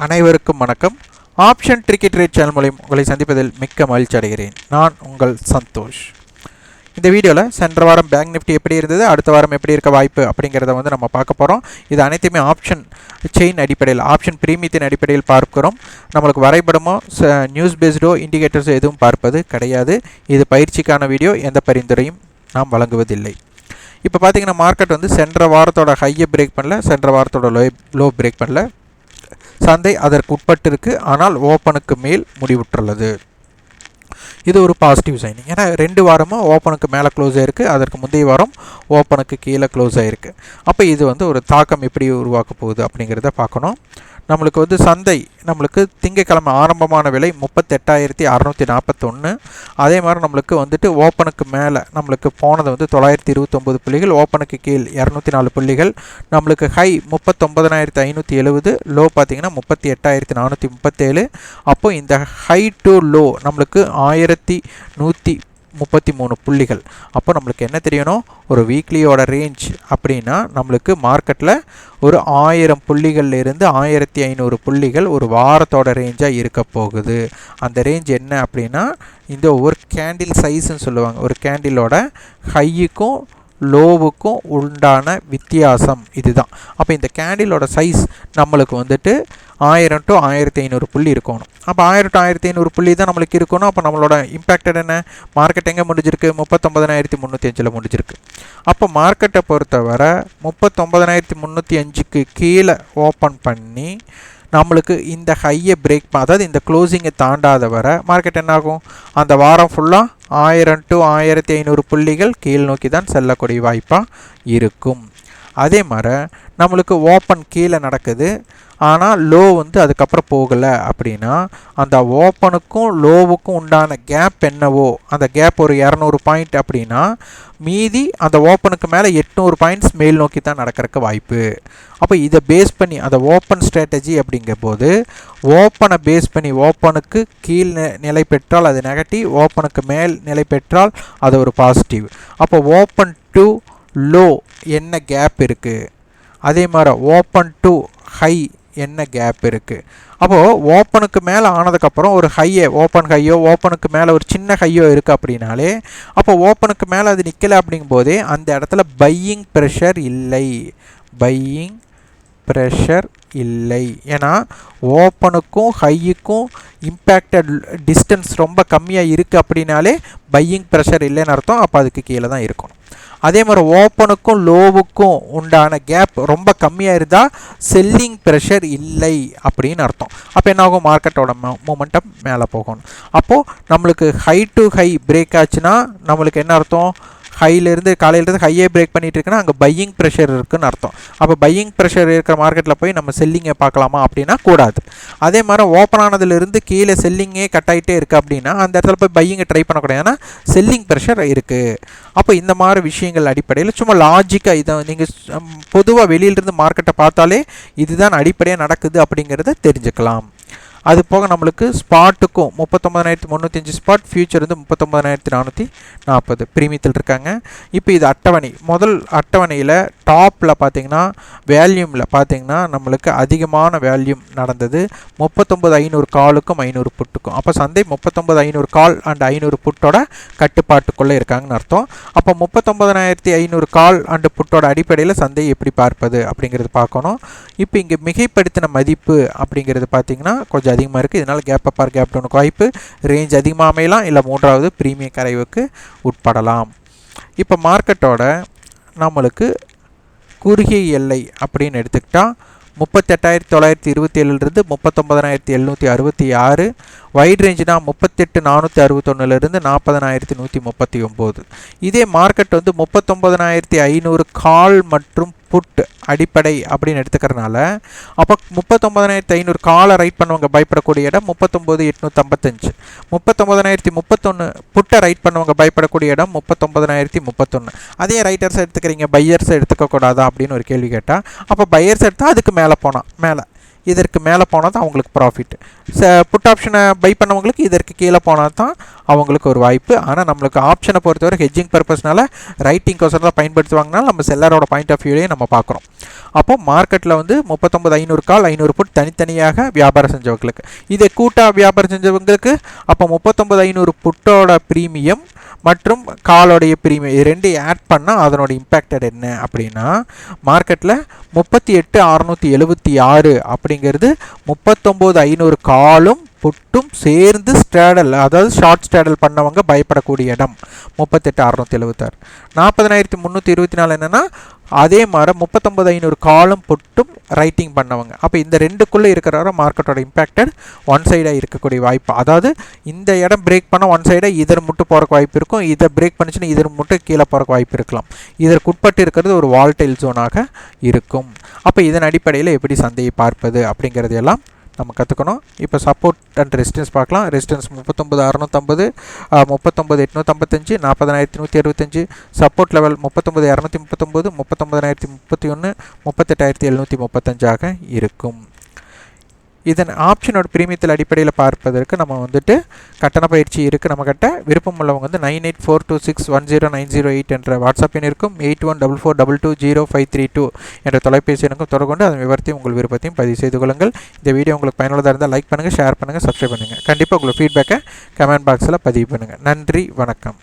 அனைவருக்கும் வணக்கம். Option ட்ரிக்கெட் rate channel மூலம் உங்களை சந்திப்பதில் மிக்க மகிழ்ச்சி அடைகிறேன். நான் உங்கள் சந்தோஷ். இந்த வீடியோவில் சென்ற வாரம் பேங்க் நிஃப்டி எப்படி இருந்தது, அடுத்த வாரம் எப்படி இருக்க வாய்ப்பு அப்படிங்கிறத நம்ம பார்க்க போகிறோம். இது அனைத்துமே ஆப்ஷன் செயின் அடிப்படையில், ஆப்ஷன் பிரீமியத்தின் அடிப்படையில் பார்க்கிறோம். நம்மளுக்கு வரைபடமோ நியூஸ் பேஸ்டோ இண்டிகேட்டர்ஸோ எதுவும் பார்ப்பது கிடையாது. இது பயிற்சிக்கான வீடியோ, எந்த பரிந்துரையும் நாம் வழங்குவதில்லை. இப்போ பார்த்தீங்கன்னா மார்க்கெட் சென்ற வாரத்தோட ஹையை பிரேக் பண்ணல, சென்ற வாரத்தோட லோ பிரேக் பண்ணல. சந்தை அதற்கு உட்பட்டு இருக்கு, ஆனால் ஓப்பனுக்கு மேல் முடிவுற்றுள்ளது. இது ஒரு பாசிட்டிவ் சைனிங். ஏன்னா 2 வாரமும் ஓப்பனுக்கு மேலே க்ளோஸ் ஆகிருக்கு, அதற்கு முந்தைய வாரம் ஓப்பனுக்கு கீழே க்ளோஸ் ஆகிருக்கு. அப்போ இது ஒரு தாக்கம் எப்படி உருவாக்க போகுது அப்படிங்கிறத பார்க்கணும். நம்மளுக்கு சந்தை திங்கக்கிழமை ஆரம்பமான விலை 38,641. அதே மாதிரி நம்மளுக்கு ஓப்பனுக்கு மேலே நம்மளுக்கு போனது 929 புள்ளிகள், ஓப்பனுக்கு கீழ் 204 புள்ளிகள். நம்மளுக்கு ஹை 39,570, லோ பார்த்தீங்கன்னா 38,437. அப்போ இந்த ஹை டு லோ நம்மளுக்கு 1,133 புள்ளிகள். அப்போ நம்மளுக்கு என்ன தெரியணும், ஒரு வீக்லியோட ரேஞ்ச் அப்படின்னா நம்மளுக்கு மார்க்கெட்டில் ஒரு 1000 புள்ளிகள்லேருந்து 1500 புள்ளிகள் ஒரு வாரத்தோட ரேஞ்சாக இருக்க போகுது. அந்த ரேஞ்ச் என்ன அப்படின்னா இந்த ஒரு கேண்டில் சைஸ்ன்னு சொல்லுவாங்க. ஒரு கேண்டிலோட ஹையுக்கும் லோவுக்கும் உண்டான வித்தியாசம் இதுதான். அப்போ இந்த கேண்டிலோட சைஸ் நம்மளுக்கு 1000 to 1500 புள்ளி இருக்கணும். அப்போ 1000 to 1500 புள்ளி தான் நம்மளுக்கு இருக்கணும். அப்போ நம்மளோட இம்பேக்டட் என்ன, மார்க்கெட் எங்கே முடிஞ்சிருக்கு, 39,305 முடிஞ்சிருக்கு. அப்போ மார்க்கெட்டை பொறுத்தவரை 39,305க்கு கீழே ஓப்பன் பண்ணி நம்மளுக்கு இந்த ஹையை பிரேக், அதாவது இந்த க்ளோசிங்கை தாண்டாத வர மார்க்கெட் என்னாகும், அந்த வாரம் ஃபுல்லாக 1000 to 1500 புள்ளிகள் கீழ் நோக்கி தான் செல்லக்கூடிய வாய்ப்பாக இருக்கும். அதே மாதிரி நம்மளுக்கு ஓப்பன் கீழே நடக்குது, ஆனால் லோ அதுக்கப்புறம் போகலை அப்படின்னா அந்த ஓப்பனுக்கும் லோவுக்கும் உண்டான கேப் என்னவோ அந்த கேப் ஒரு 200 பாயிண்ட் அப்படின்னா மீதி அந்த ஓப்பனுக்கு மேலே 800 பாயிண்ட்ஸ் மேல் நோக்கி தான் நடக்கிறதுக்கு வாய்ப்பு. அப்போ இதை பேஸ் பண்ணி அந்த ஓப்பன் ஸ்ட்ராட்டஜி அப்படிங்கும்போது ஓப்பனை பேஸ் பண்ணி ஓப்பனுக்கு கீழ் நிலை பெற்றால் அது நெகட்டிவ், ஓப்பனுக்கு மேல் நிலை பெற்றால் அது ஒரு பாசிட்டிவ். அப்போ ஓப்பன் டு லோ என்ன கேப் இருக்குது, அதே மாதிரி ஓப்பன் டு ஹை என்ன கேப் இருக்குது. அப்போது ஓப்பனுக்கு மேலே ஆனதுக்கப்புறம் ஒரு ஹையை, ஓப்பன் ஹையோ ஓப்பனுக்கு மேலே ஒரு சின்ன ஹையோ இருக்குது அப்படின்னாலே அப்போ ஓப்பனுக்கு மேலே அது நிற்கலை அப்படிங்கும்போதே அந்த இடத்துல பையிங் ப்ரெஷர் இல்லை, பையிங் ப்ரெஷர் இல்லை. ஏன்னா ஓப்பனுக்கும் ஹையுக்கும் இம்பேக்டட் டிஸ்டன்ஸ் ரொம்ப கம்மியாக இருக்குது அப்படின்னாலே பையிங் ப்ரெஷர் இல்லைன்னு அர்த்தம். அப்போ அதுக்கு கீழே தான் இருக்கணும். அதே மாதிரி ஓப்பனுக்கும் லோவுக்கும் உண்டான கேப் ரொம்ப கம்மியாக இருந்தால் செல்லிங் ப்ரெஷர் இல்லை அப்படின்னு அர்த்தம். அப்போ என்னாகும், மார்க்கெட்டோட மூமெண்டம் மேலே போகணும். அப்போது நம்மளுக்கு ஹை டு ஹை பிரேக் ஆச்சுன்னா நம்மளுக்கு என்ன அர்த்தம், ஹையிலேருந்து காலையிலேருந்து ஹையே பிரேக் பண்ணிகிட்டு இருக்குன்னா அங்கே பையிங் ப்ரெஷர் இருக்குதுன்னு அர்த்தம். அப்போ பையிங் ப்ரெஷர் இருக்கிற மார்க்கெட்டில் போய் நம்ம செல்லிங்கை பார்க்கலாமா அப்படின்னா கூடாது. அதே மாதிரி ஓப்பன் ஆனதுலேருந்து கீழே செல்லிங்கே கட் ஆகிட்டே இருக்குது அப்படின்னா அந்த இடத்துல போய் பையிங்கை ட்ரை பண்ணக்கூடாது, ஏன்னா செல்லிங் ப்ரெஷர் இருக்குது. அப்போ இந்த மாதிரி விஷயங்கள் அடிப்படையில் சும்மா லாஜிக்காக இதை நீங்கள் பொதுவாக வெளியிலிருந்து மார்க்கெட்டை பார்த்தாலே இதுதான் அடிப்படையாக நடக்குது அப்படிங்கிறத தெரிஞ்சுக்கலாம். அது போக நம்மளுக்கு ஸ்பாட்டுக்கும் 39,305 ஸ்பாட், ஃபியூச்சர் 39,440 பிரீமியத்தில் இருக்காங்க. இப்போ இது அட்டவணை, முதல் அட்டவணையில் டாப்பில் பார்த்தீங்கன்னா வேல்யூமில் பார்த்தீங்கன்னா நம்மளுக்கு அதிகமான வேல்யூம் நடந்தது 39,500 காலுக்கும் 500 புட்டுக்கும். அப்போ சந்தை 39,500 கால் அண்ட் 500 புட்டோட கட்டுப்பாட்டுக்குள்ளே இருக்காங்கன்னு அர்த்தம். அப்போ 39,500 கால் அண்டு புட்டோட அடிப்படையில் சந்தை எப்படி பார்ப்பது அப்படிங்கிறது பார்க்கணும். இப்போ இங்கே மிகைப்படுத்தின மதிப்பு அப்படிங்கிறது பார்த்தீங்கன்னா கொஞ்சம் அதிகமாக இருக்குது. இதனால் கேப் அப் ஆர் கேப் டவுனுக்கு வாய்ப்பு, ரேஞ்ச் அதிகமாக அமையலாம், இல்லை மூன்றாவது பிரீமியம் கரைவுக்கு உட்படலாம். இப்போ மார்க்கெட்டோட நம்மளுக்கு குறுகிய எல்லை அப்படின்னு எடுத்துக்கிட்டால் 38,927லிருந்து 39,766, வைட் ரேஞ்சுனா 38,461லிருந்து 40,139. இதே மார்க்கெட் 39,500 கால் மற்றும் புட் அடிப்படை அப்படின்னு எடுத்துக்கிறனால அப்போ 39,500 காலை ரைட் பண்ணவங்க பயப்படக்கூடிய இடம் 39,855, 39,031 புட்டை ரைட் பண்ணவங்க பயப்படக்கூடிய இடம் 39,031. அதே ரைட்டர்ஸ் எடுத்துக்கிறீங்க, பையர்ஸ் எடுத்துக்கக்கூடாதா அப்படின்னு ஒரு கேள்வி கேட்டால் அப்போ பையர்ஸ் எடுத்தால் அதுக்கு மேலே போனால் மேலே இதற்கு மேலே போனால் தான் அவங்களுக்கு ப்ராஃபிட். புட் ஆப்ஷனை பை பண்ணவங்களுக்கு இதற்கு கீழே போனால் தான் அவங்களுக்கு ஒரு வாய்ப்பு. ஆனால் நம்மளுக்கு ஆப்ஷனை பொறுத்தவரை ஹெட்ஜிங் பர்பஸ்னால ரைட்டிங்கோசரம் தான் பயன்படுத்துவாங்கனால நம்ம செல்லரோட பாயிண்ட் ஆஃப் வியூலையும் நம்ம பார்க்குறோம். அப்போ மார்க்கெட்டில் வந்து 39,500 கால் 500 புட் தனித்தனியாக வியாபாரம் செஞ்சவங்களுக்கு, இதை கூட்டாக வியாபாரம் செஞ்சவங்களுக்கு அப்போ 39,500 புட்டோட ப்ரீமியம் மற்றும் காலோடைய ப்ரீமியம் இது ரெண்டு ஆட் பண்ணால் அதனோட இம்பேக்டட் என்ன அப்படின்னா மார்க்கெட்டில் 38,676 அப்படிங்கிறது 39,500 காலும் புட்டும் சேர்ந்து ஸ்ட்ராடல், அதாவது ஷார்ட் ஸ்ட்ராடல் பண்ணவங்க பயப்படக்கூடிய இடம் 38,676. 40,324 என்னென்னா அதே மாதிரி 39,500 காலும் புட்டும் ரைட்டிங் பண்ணவங்க. அப்போ இந்த ரெண்டுக்குள்ளே இருக்கிற மார்க்கெட்டோட இம்பேக்டட் ஒன் சைடாக இருக்கக்கூடிய வாய்ப்பு. அதாவது இந்த இடம் பிரேக் பண்ண ஒன் சைடாக இதர் மட்டும் போகிறக்கு வாய்ப்பு இருக்கும், இதை பிரேக் பண்ணிச்சுன்னா இதர் மட்டும் கீழே போகிறக்கு வாய்ப்பு இருக்கலாம். இதற்கு உட்பட்டு இருக்கிறது ஒரு வால்டைல் ஜோனாக இருக்கும். அப்போ இதன் அடிப்படையில் எப்படி சந்தையை பார்ப்பது அப்படிங்கிறது எல்லாம் நம்ம கற்றுக்கணும். இப்போ சப்போர்ட் அண்ட் ரெசிஸ்டன்ஸ் பார்க்கலாம். ரெசிஸ்டன்ஸ் 39,650, 39,855, 40,165. சப்போர்ட் லெவல் 39,239, 39,031, 38,735 இருக்கும். இதன் ஆப்ஷனோட பிரீமியத்தில் அடிப்படையில் பார்ப்பதற்கு நம்ம வந்துட்டு கட்டண பயிற்சி இருக்குது. நம்ம கிட்ட விருப்பம் உள்ளவங்க வந்து 9842610908 என்ற வாட்ஸ்அப் எண் இருக்கும். 8144220532 என்ற தொலைபேசி எண்ணுக்கும் தொடர்பு கொண்டு அதன் விவரத்தையும் உங்கள் விருப்பத்தையும் பதிவு செய்து கொள்ளுங்கள். இந்த வீடியோ உங்களுக்கு பயனுள்ளதாக இருந்தால் லைக் பண்ணுங்கள், ஷேர் பண்ணுங்கள், சப்ஸ்கிரைப் பண்ணுங்கள். கண்டிப்பாக உங்கள் ஃபீட்பேக்கை கமெண்ட் பாக்ஸில் பதிவு பண்ணுங்கள். நன்றி, வணக்கம்.